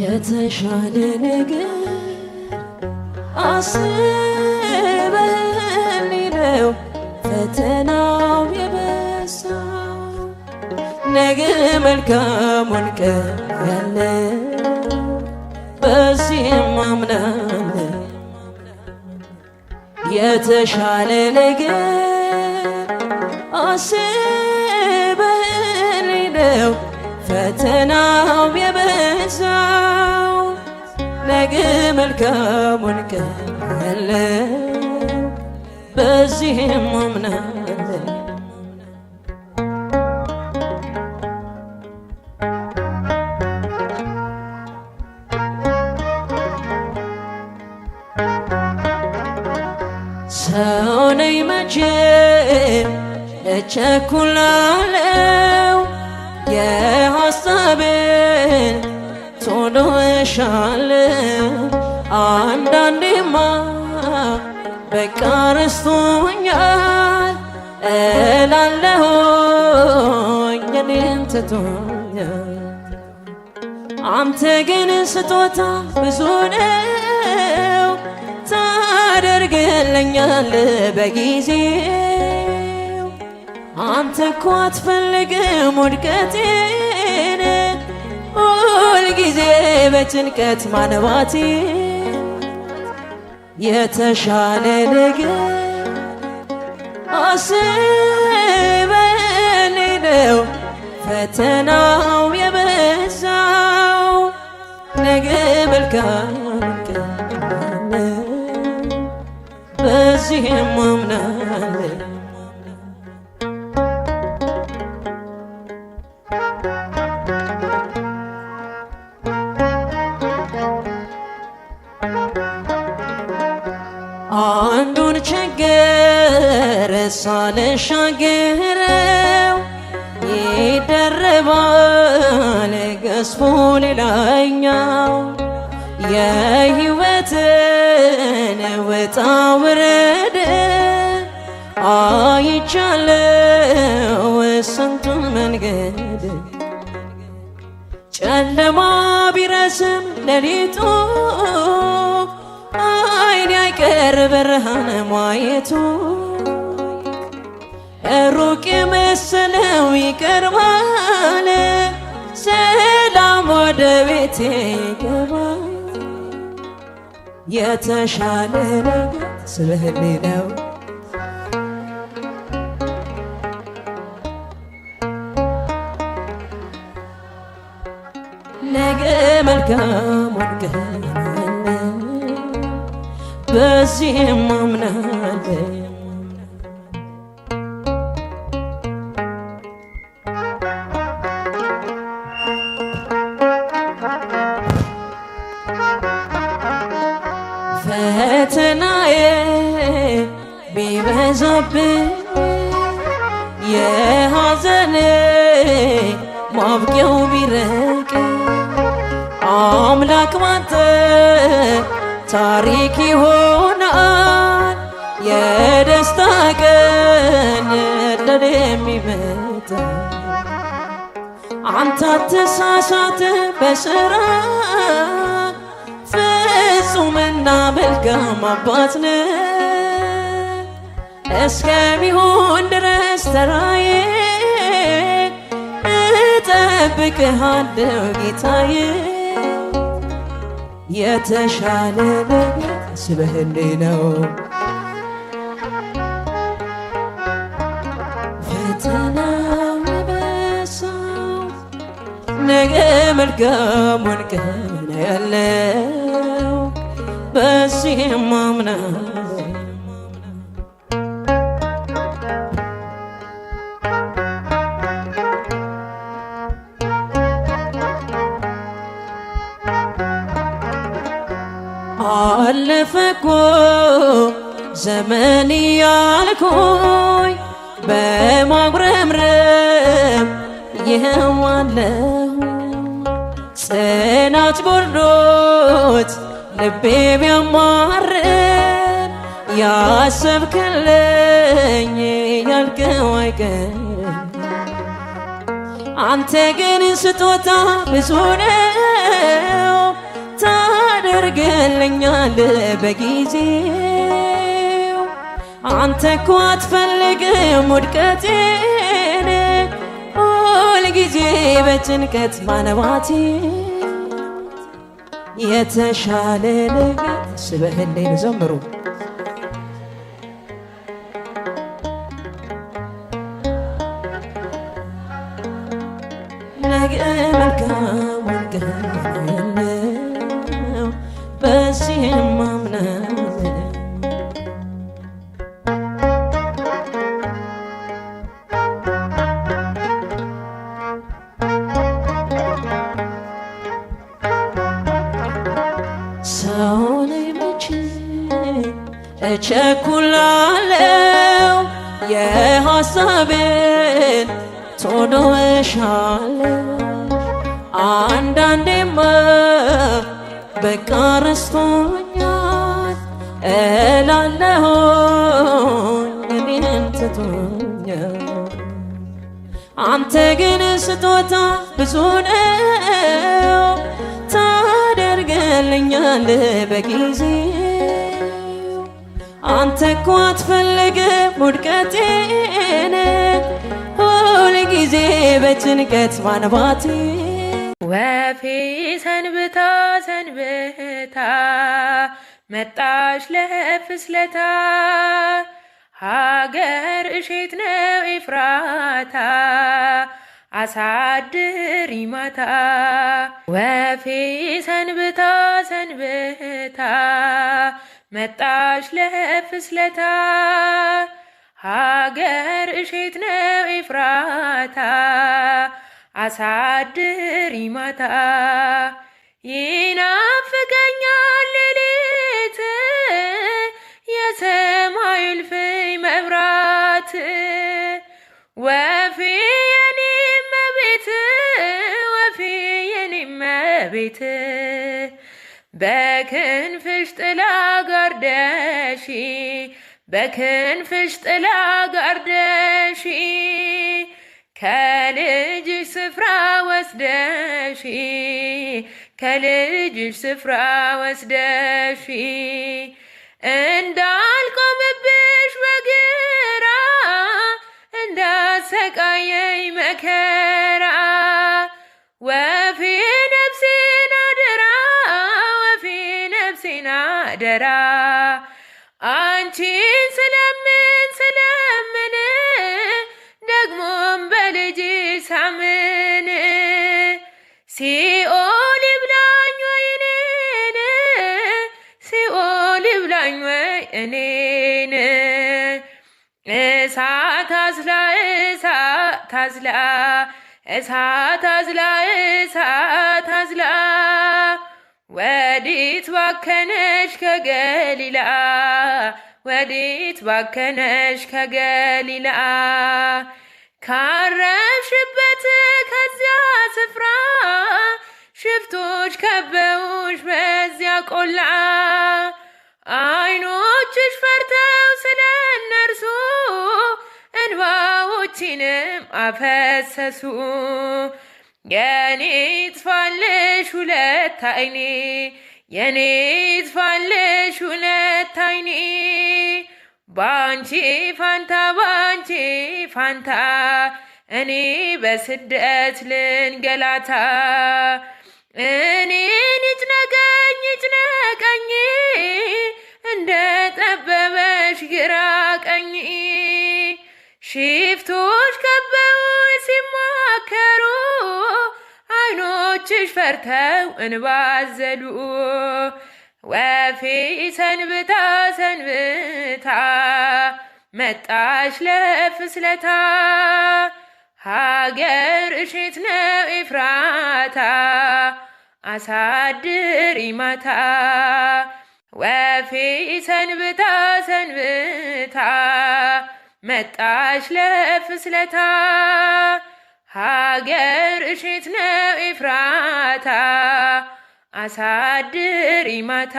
የተሻለ ነገር አስበህልኝ ነው ፈተናው የበዛው። ነገ መልካሙን ቀን ያለው በዚህም አምናለሁ። የተሻለ ነገር አስበህልኝ ነው ፈተናው የበዛው። ነገ መልካሙን ቀን ያለው በዚህም አምናለሁ። ሰው ነኝ መቼም እቸኩላለሁ፣ የሐሳቤን ቶሎ እሻለሁ። አንዳንዴማ በቃ ረስቶኛል እላለሁኝ እኔን ትቶኛል። አንተ ግን ስጦታ ብዙ ነው ታደርግልኛለህ በጊዜው። አንተ እኮ አትፈልግም ውድቀቴን ሁልጊዜ በጭንቀት ማነባቴ። የተሻለ ነገር አስበህልኝ ነው ፈተናው የበዛው። ነገ መልካም ቀን በዚህም አምናለሁ። አንዱን ችግር ሳልሻገረው ይደረባል ገዝፎ ሌላኛው። የሕይወትን ውጣ ውረድ አይቻለው ስንቱን መንገድ። ጨለማ ቢረስም ሌሊቱ አይን አይቀር ብርሃን ማየቱ። ሩቅ የመሰለው ይቀርባል ሰላም ወደ ቤቴ ይገባል። የተሻለ ነገር አስበህልኝ ነው ነገ መልካሙን ቀን በዚህም አምናለሁ። ፈተናዬ ቢበዛብኝ የሐዘኔ ማብቂያው ቢረቅ አምላክ ባንተ ታሪክ ይሆናል የደስታ ቀን ለኔ የሚመጣ። አንተ አትሳሳት በሥራ ፍጹምና መልካም አባት ነህ። እስከሚሆን ድረስ ተራዬ እጠብቅሃለሁ ጌታዬ። የተሻለ ነገር አስበህልኝ ነው ፈተናው የበዛው። ነገ መልካሙን ቀን ያለው በዚህም አምናለሁ። አለፈ እኮ ዘመን ያልኩኝ በማጉረምረም ይኸው አለሁ። ጽናት ጎድሎት ልቤ ቢያማርር ያሰብክልኝ ያልከው አይቀርም። አንተ ግን ስጦታ ብዙ ነው ታደርግልኛል በጊዜው። አንተ እኮ አትፈልግም ውድቀቴን ሁል ጊዜ በጭንቀት ማነባቴ የተሻለ ነገር ስበህልኝ ዘምሩ ነገ መልካም ወንገለው በዚህም ማምናለው ሰው ላይ መቼ እቸኩላለሁ የሐሳቤን ቶሎ እሻለሁ አንዳንዴማ በቃ ረስቶኛል እላለሁኝ እኔን ትቶኛል። አንተ ግን ስጦታ ብዙ ነው ታደርግልኛል በጊዜው። አንተ እኮ አትፈልግም ውድቀቴን ሁል ጊዜ በጭንቀት ማነባቴ ወፌ ሰንብታ ሰንብታ መጣች ለፍስለታ ሀገር እሼት ነው ኤፍራታ አሳድሪ ማታ። ወፌ ሰንብታ ሰንብታ መጣች ለፍስለታ ሀገር እሼት ነው ኤፍራታ አሳድሪ ማታ። ይናፍቀኛል ሌሊት የሰማዩ እልፍኝ መብራት ወፌ የኔ እመቤት ወፌ የኔ እመቤት በክንፍሽ ጥላ ጋርደሽ በክንፍሽ ጥላ ጋርደሽ ከልጅሽ ስፍራ ወስደሽ ከልጅሽ ስፍራ ወስደሽ እንዳልቆምብሽ በግራ እንዳሰቃየኝ መከራ ወፌ ነፍሴን አደራ ወፌ ነፍሴን አደራ አንቺን ስለምን ስለምን ደግሞም በልጅ ሳምን ሲኦል ይብላኝ ወይ እኔን ሲኦል ይብላኝ ወይ እኔን እሳት አዝላ እሳት አዝላ እሳት አዝላ እሳት አዝላ ወዲት ባከነሽ ከገሊላ ወዲት ባከነሽ ከገሊላ ካረፍሽበት ከዚያ ስፍራ ሽፍቶች ከበውሽ በዚያ ቆላ አይኖችሽ ፈርተው ስለ እነርሱ እንባዎችንም አፈሰሱ። የኔ ይጥፋልሽ ሁለት አይኔ የኔ ይጥፋልሽ ሁለት አይኔ ባንቺ ፋንታ ባንቺ ፋንታ እኔ በስደት ልንገላታ እኔን ይጭነቀኝ ይጭነቀኝ እንደ ጠበበሽ ግራ ቀኝ ሽፍቶች ከበው ሲማከሩ አይኖችሽ ፈርተው እንባዘሉ ወፌ ሰንብታ ሰንብታ መጣች ለፍስለታ ሀገር እሼት ነው ኤፍራታ አሳድሪ ማታ ወፌ ሰንብታ ሰንብታ መጣች ለፍስለታ ሀገር እሼት ነው ኤፍራታ አሳድሪ ማታ